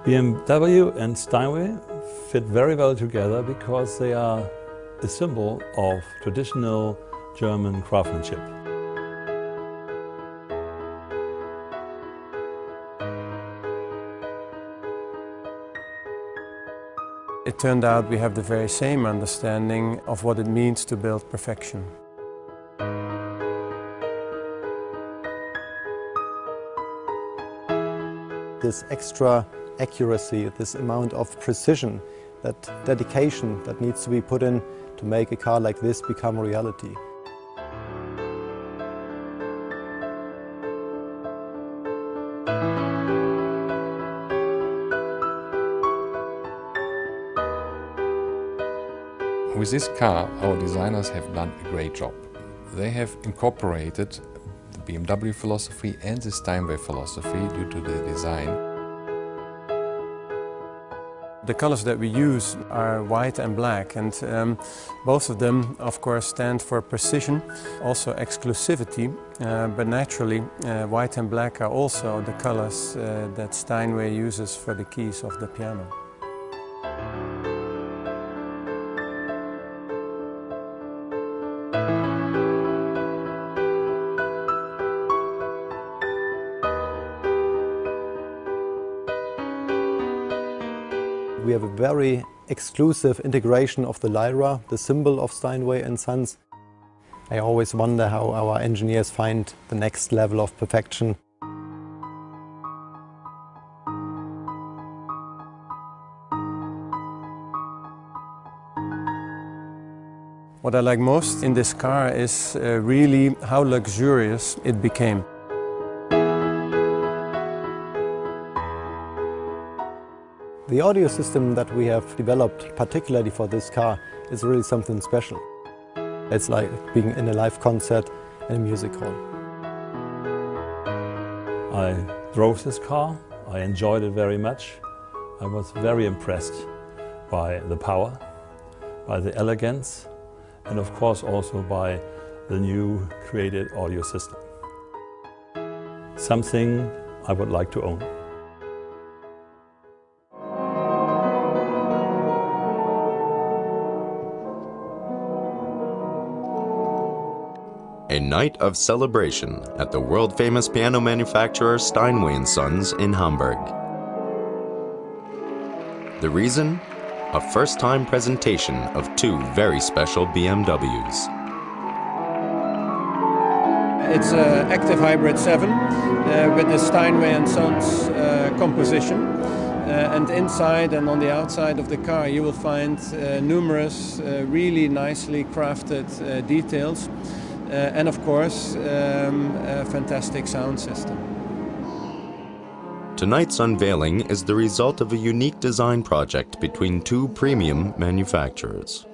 BMW and Steinway fit very well together because they are a symbol of traditional German craftsmanship. It turned out we have the very same understanding of what it means to build perfection. This extra accuracy, this amount of precision, that dedication that needs to be put in to make a car like this become reality. With this car, our designers have done a great job. They have incorporated the BMW philosophy and the Steinway philosophy due to the design. The colors that we use are white and black, and both of them of course stand for precision, also exclusivity, but naturally white and black are also the colors that Steinway uses for the keys of the piano. We have a very exclusive integration of the Lyra, the symbol of Steinway and Sons. I always wonder how our engineers find the next level of perfection. What I like most in this car is really how luxurious it became. The audio system that we have developed particularly for this car is really something special. It's like being in a live concert in a music hall. I drove this car, I enjoyed it very much. I was very impressed by the power, by the elegance, and of course also by the new created audio system. Something I would like to own. A night of celebration at the world-famous piano manufacturer Steinway & Sons in Hamburg. The reason? A first-time presentation of two very special BMWs. It's an active hybrid 7 with the Steinway & Sons composition. And inside and on the outside of the car you will find numerous really nicely crafted details. And of course, a fantastic sound system. Tonight's unveiling is the result of a unique design project between two premium manufacturers.